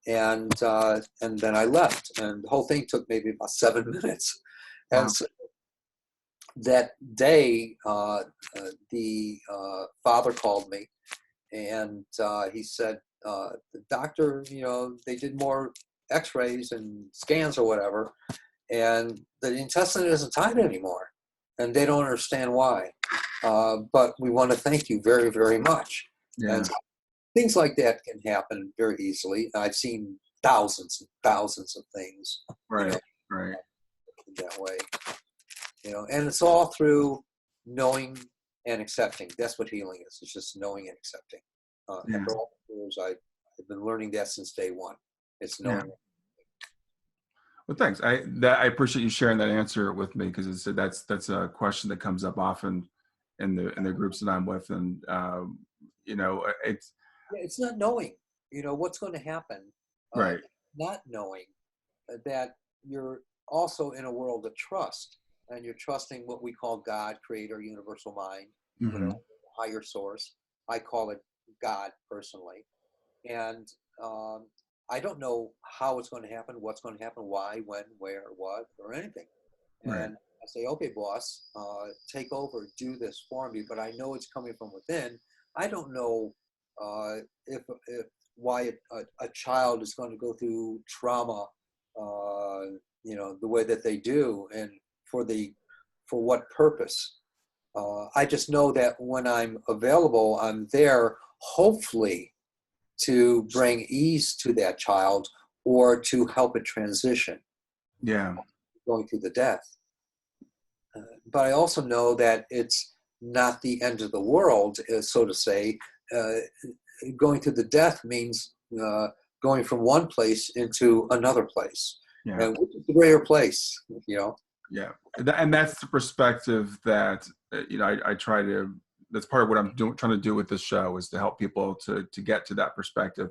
B: And then I left, and the whole thing took maybe about 7 minutes.
A: Wow.
B: And so that day, the father called me, and he said, the doctor, they did more x-rays and scans or whatever, and the intestine isn't tied anymore, and they don't understand why. But we want to thank you very, very much.
A: Yeah.
B: And things like that can happen very easily. I've seen thousands and thousands of things.
A: Right. Right.
B: That way. And it's all through knowing and accepting. That's what healing is. It's just knowing and accepting. After all the years, I've been learning that since day one. It's knowing.
A: Yeah. Well, thanks. I appreciate you sharing that answer with me, because that's a question that comes up often in the groups that I'm with, and
B: it's not knowing, what's going to happen.
A: Right.
B: Not knowing that you're also in a world of trust, and you're trusting what we call God, Creator, Universal Mind, higher source. I call it God personally. And I don't know how it's going to happen, what's going to happen, why, when, where, what, or anything.
A: Right.
B: And I say, okay, boss, take over, do this for me. But I know it's coming from within. I don't know if why a child is going to go through trauma, the way that they do, and for what purpose. I just know that when I'm available, I'm there, hopefully, to bring ease to that child, or to help it transition.
A: Yeah.
B: Going through the death. But I also know that it's not the end of the world, so to say. going through the death means going from one place into another place.
A: Yeah.
B: And which is the greater place, you know?
A: Yeah. And that's the perspective that, I try to, that's part of what I'm trying to do with this show, is to help people to get to that perspective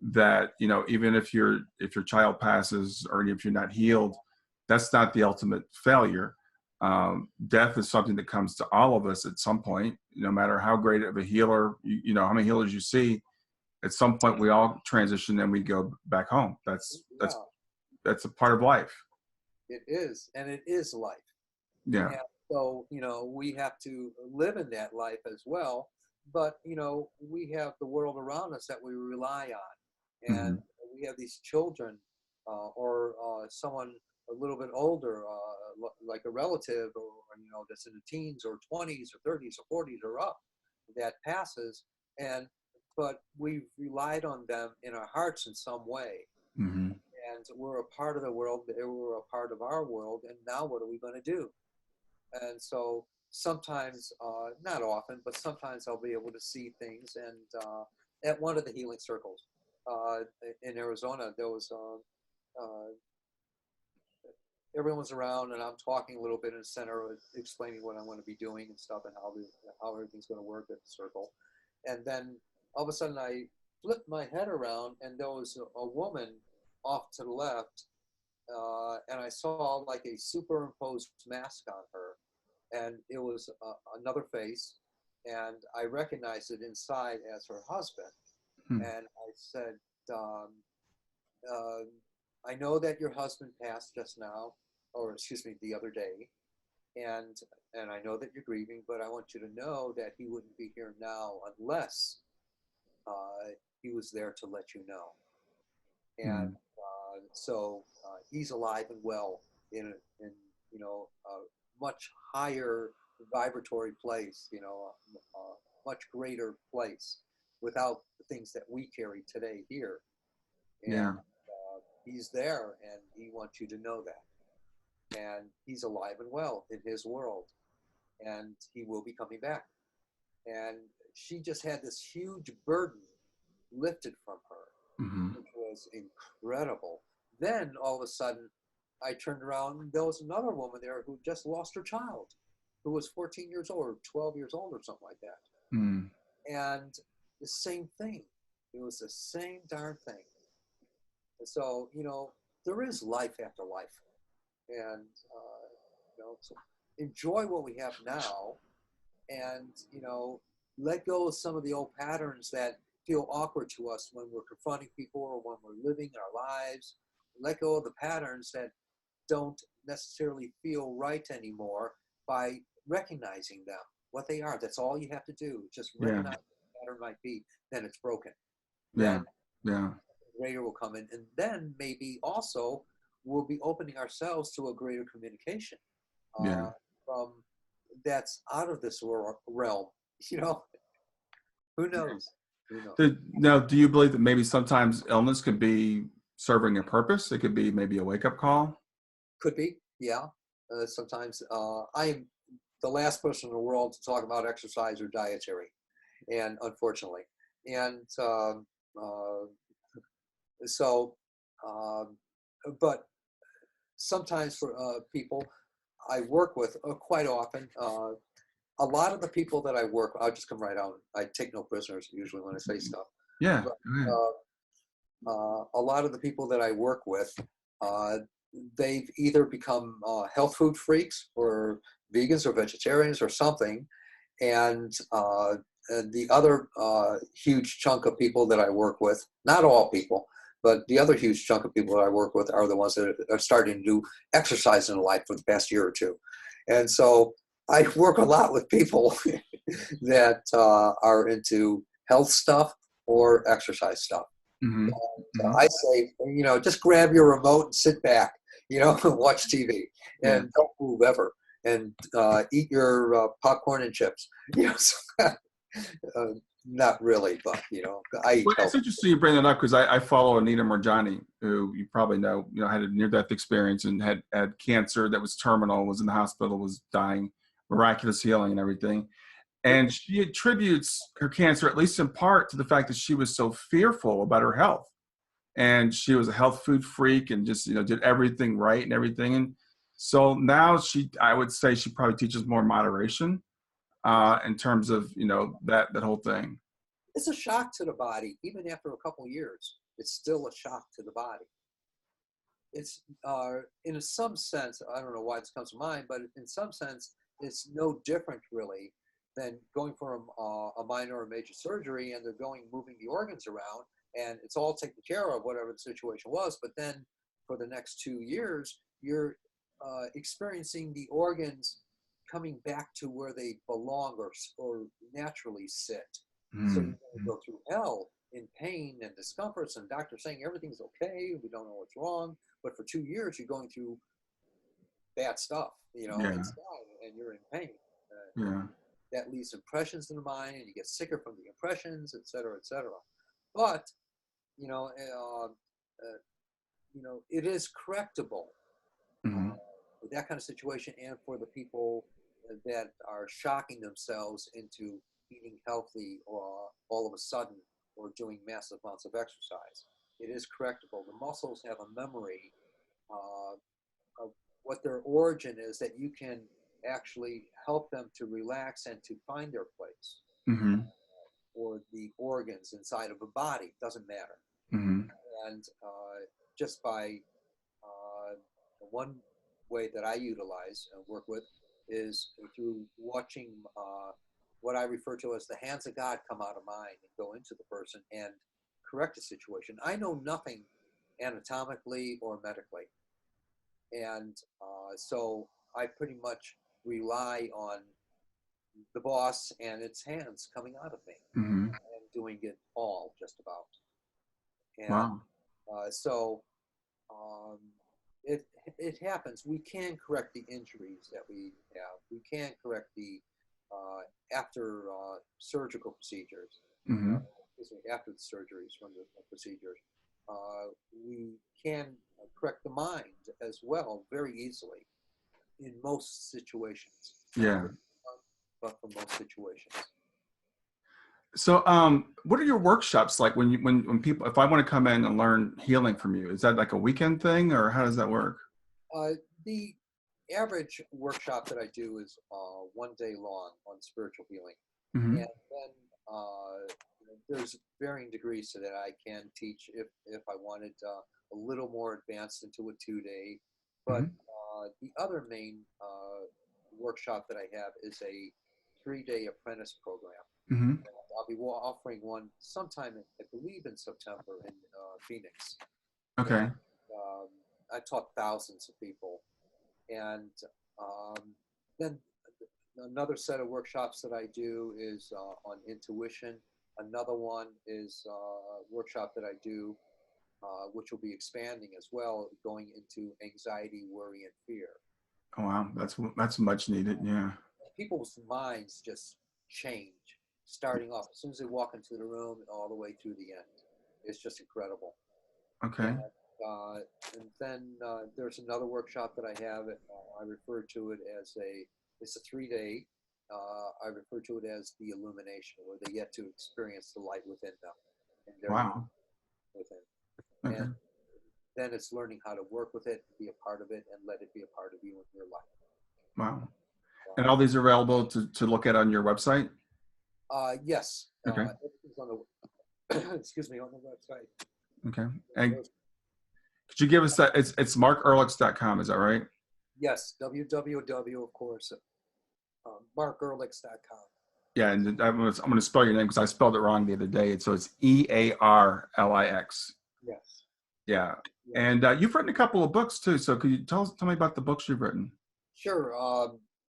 A: that, even if your child passes, or if you're not healed, that's not the ultimate failure. Death is something that comes to all of us at some point, no matter how great of a healer, how many healers you see, at some point we all transition and we go back home. That's a part of life.
B: It is, and it is life.
A: Yeah.
B: And so, we have to live in that life as well. But, we have the world around us that we rely on. And we have these children or someone a little bit older, like a relative, or, that's in the teens or 20s or 30s or 40s or up, that passes. But we've relied on them in our hearts in some way.
A: Mm-hmm.
B: And we're a part of the world, they were a part of our world, and now what are we going to do? And so sometimes, not often, but sometimes I'll be able to see things. And at one of the healing circles in Arizona, there was everyone's around, and I'm talking a little bit in the center, explaining what I'm going to be doing and stuff, and how everything's going to work at the circle. And then all of a sudden I flipped my head around, and there was a woman off to the left, and I saw like a superimposed mask on her, and it was another face, and I recognized it inside as her husband. And I said, I know that your husband passed just now, or excuse me, the other day, and I know that you're grieving, but I want you to know that he wouldn't be here now unless he was there to let you know. And so he's alive and well in a much higher vibratory place, a much greater place, without the things that we carry today here. And he's there, and he wants you to know that. And he's alive and well in his world, and he will be coming back. And she just had this huge burden lifted from her, which was incredible. Then all of a sudden, I turned around, and there was another woman there who just lost her child, who was 14 years old or 12 years old or something like that. And the same thing. It was the same darn thing. And so, there is life after life. And, so enjoy what we have now, and, let go of some of the old patterns that feel awkward to us when we're confronting people or when we're living our lives. Let go of the patterns that don't necessarily feel right anymore by recognizing them, what they are. That's all you have to do. Just recognize what the pattern might be. Then it's broken. Then greater will come in. And then maybe also we'll be opening ourselves to a greater communication from that's out of this realm. Who knows?
A: Now, do you believe that maybe sometimes illness could be serving a purpose? It could be maybe a wake-up call?
B: Could be, yeah. Sometimes I am the last person in the world to talk about exercise or dietary, and unfortunately. And but sometimes for people I work with, quite often, a lot of the people that I work with, I'll just come right out. I take no prisoners usually when I say stuff.
A: Yeah.
B: But, a lot of the people that I work with, they've either become health food freaks or vegans or vegetarians or something. And the other huge chunk of people that I work with, not all people, but the other huge chunk of people that I work with are the ones that are starting to do exercise in life for the past year or two. And so I work a lot with people that are into health stuff or exercise stuff. I say, just grab your remote and sit back, and watch TV and don't move ever, and eat your popcorn and chips. Not really, but I eat
A: It's interesting you bring that up, because I follow Anita Morjani, who you probably know, had a near-death experience and had cancer that was terminal, was in the hospital, was dying, miraculous healing and everything. And she attributes her cancer, at least in part, to the fact that she was so fearful about her health. And she was a health food freak and just, did everything right and everything. And so now I would say she probably teaches more moderation in terms of, that whole thing.
B: It's a shock to the body. Even after a couple of years, it's still a shock to the body. It's, in some sense, I don't know why this comes to mind, but in some sense, it's no different really than going from a minor or major surgery, and they're moving the organs around, and it's all taken care of, whatever the situation was. But then for the next 2 years, you're experiencing the organs coming back to where they belong or naturally sit. So you're going to go through hell in pain and discomforts, and doctors saying everything's okay, we don't know what's wrong. But for 2 years, you're going through bad stuff, inside, and you're in pain.
A: Yeah.
B: That leaves impressions in the mind, and you get sicker from the impressions, et cetera, et cetera. But, it is correctable with that kind of situation, and for the people that are shocking themselves into eating healthy or all of a sudden or doing massive amounts of exercise. It is correctable. The muscles have a memory of what their origin is, that you can actually help them to relax and to find their place. Or the organs inside of a body, doesn't matter. And just by one way that I utilize and work with is through watching what I refer to as the hands of God come out of mine and go into the person and correct a situation. I know nothing anatomically or medically. And so I pretty much rely on the boss and its hands coming out of me and doing it all just about. And
A: Wow.
B: So it happens. We can correct the injuries that we have. We can correct the after surgical procedures. After the surgeries from the procedures. We can correct the mind as well very easily in most situations.
A: Yeah.
B: But for most situations.
A: So, what are your workshops like when people, if I want to come in and learn healing from you, is that like a weekend thing or how does that work?
B: The average workshop that I do is 1 day long on spiritual healing. And then there's varying degrees to that. I can teach if I wanted a little more advanced into a 2-day. But the other main workshop that I have is a 3-day apprentice program. I'll be offering one sometime, I believe, in September in Phoenix.
A: Okay.
B: And, I taught thousands of people. And then another set of workshops that I do is on intuition. Another one is a workshop that I do, which will be expanding as well, going into anxiety, worry, and fear.
A: Oh, wow. That's much needed. Yeah.
B: People's minds just change, starting off as soon as they walk into the room all the way through the end. It's just incredible.
A: Okay.
B: And then there's another workshop that I have. I refer to it as it's a 3-day. I refer to it as the illumination, where they get to experience the light within them. And
A: Wow.
B: within.
A: Okay.
B: And then it's learning how to work with it, be a part of it, and let it be a part of you in your life.
A: Wow. And all these are available to look at on your website?
B: Yes.
A: Okay.
B: Everything's on the excuse me, on the website.
A: Okay. And could you give us that? It's markearlix.com, is that right?
B: Yes. www, of course, markearlix.com.
A: Yeah, and I'm going to spell your name because I spelled it wrong the other day. So it's Earlix.
B: Yes.
A: Yeah. And you've written a couple of books too. So could you tell me about the books you've written?
B: Sure.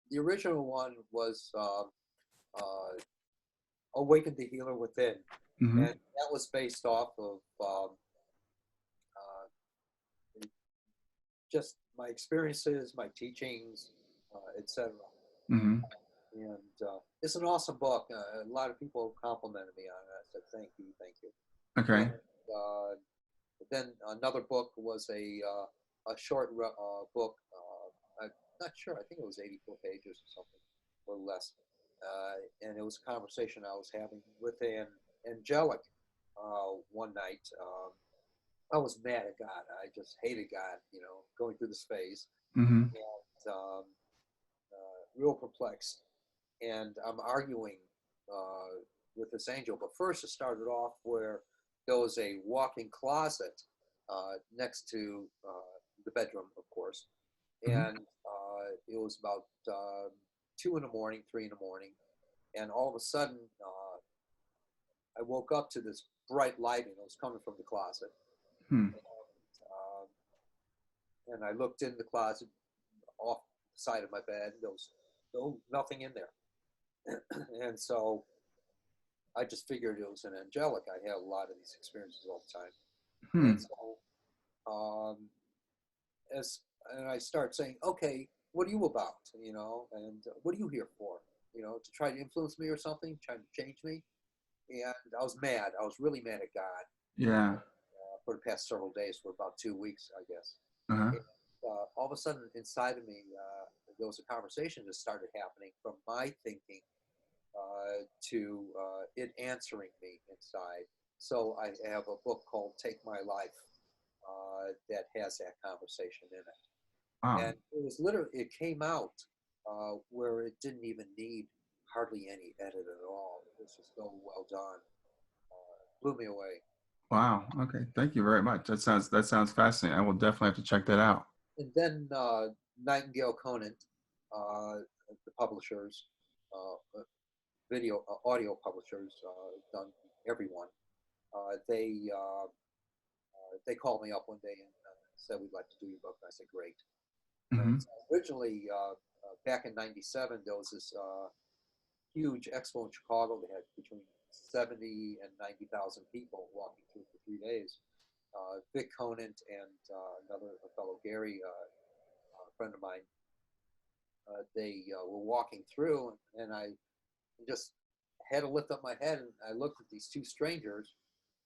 B: The original one was Awaken the Healer Within. And that was based off of just my experiences, my teachings, etc. And it's an awesome book. A lot of people complimented me on it. I said, thank you.
A: Okay.
B: And, then another book was a short book. I'm not sure. I think it was 84 pages or something, or less. and it was a conversation I was having with an angelic one night. I was mad at God. I just hated God, going through this phase,
A: Mm-hmm.
B: and real perplexed. And I'm arguing with this angel. But first, it started off where there was a walk-in closet next to the bedroom, of course,
A: Mm-hmm.
B: and it was about 2 in the morning, 3 in the morning, and all of a sudden, I woke up to this bright lighting that was coming from the closet,
A: Hmm.
B: and I looked in the closet off the side of my bed. There was nothing in there, and so I just figured it was an angelic. I had a lot of these experiences all the time,
A: Hmm.
B: and so as and I start saying, okay, what are you about? And what are you here for? To try to influence me or something, trying to change me. And I was mad. I was really mad at God
A: Yeah.
B: for the past several days, for about 2 weeks, I guess.
A: Uh-huh.
B: And, all of a sudden, inside of me, there was a conversation that started happening from my thinking to it answering me inside. So I have a book called Take My Life that has that conversation in it.
A: Wow.
B: And it came out where it didn't even need hardly any edit at all. It was just so well done. Blew me away.
A: Wow. Okay. Thank you very much. That sounds fascinating. I will definitely have to check that out.
B: And then Nightingale Conant, the publishers, audio publishers, done everyone. They called me up one day and said, we'd like to do your book. And I said, great. And
A: Mm-hmm.
B: so originally, back in '97, there was this huge expo in Chicago. They had between 70 and 90,000 people walking through for 3 days. Vic Conant and another fellow, Gary, a friend of mine, they were walking through, and I just had to lift up my head, and I looked at these two strangers,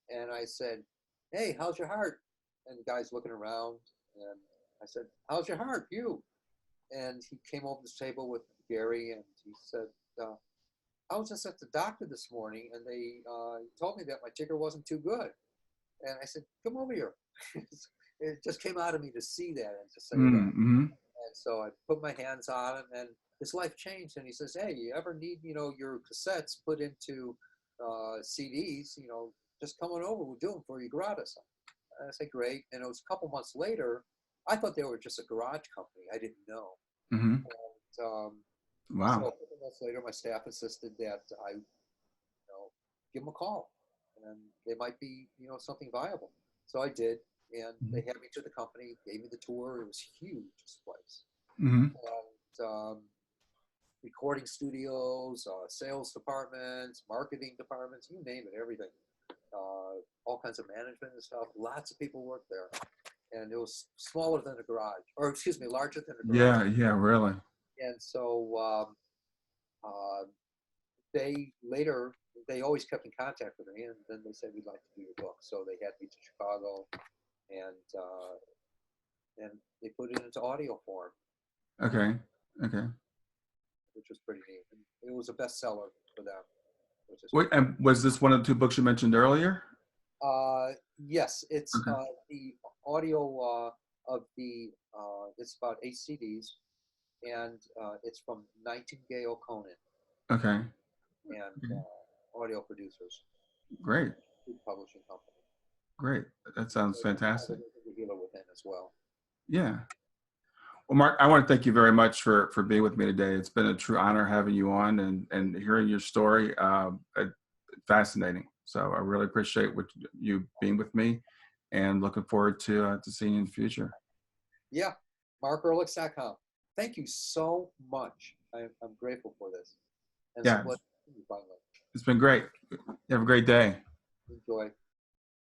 B: and I said, hey, how's your heart? And the guy's looking around, and I said, how's your heart? You? And he came over to the table with Gary, and he said, I was just at the doctor this morning, and they told me that my ticker wasn't too good. And I said, come over here. It just came out of me to see that and to say that.
A: Mm-hmm.
B: And so I put my hands on him, and his life changed. And he says, hey, you ever need, your cassettes put into CDs, just come on over. We'll do them for you gratis. And I said, great. And it was a couple months later. I thought they were just a garage company. I didn't know.
A: Mm-hmm.
B: And so a
A: Wow.
B: couple months later, my staff insisted that I, give them a call, and they might be, something viable. So I did, and
A: Mm-hmm.
B: they had me to the company, gave me the tour. It was huge, this place.
A: Mm-hmm.
B: And recording studios, sales departments, marketing departments, you name it, everything. All kinds of management and stuff. Lots of people worked there. And it was smaller than a garage, or excuse me, larger than a garage.
A: Yeah. Yeah. Really.
B: And so they always kept in contact with me, and then they said, we'd like to do your book. So they had me to Chicago, and they put it into audio form,
A: Okay. Okay.
B: which was pretty neat. And it was a bestseller for them, which is
A: Wait, and was this one of the two books you mentioned earlier?
B: yes, it's
A: Okay.
B: the audio of the it's about 8 CDs, and it's from Nightingale Conant
A: Okay.
B: and
A: Okay.
B: audio producers,
A: Great.
B: big publishing company.
A: Great. That sounds fantastic.
B: The healer within as well.
A: Yeah. Well, Mark, I want to thank you very much for being with me today. It's been a true honor having you on and hearing your story. Fascinating. So I really appreciate you being with me, and looking forward to seeing you in the future.
B: Yeah, markearlix.com. Thank you so much. I'm grateful for this. And
A: Yeah,
B: so finally.
A: it's been great. You have a great day.
B: Enjoy.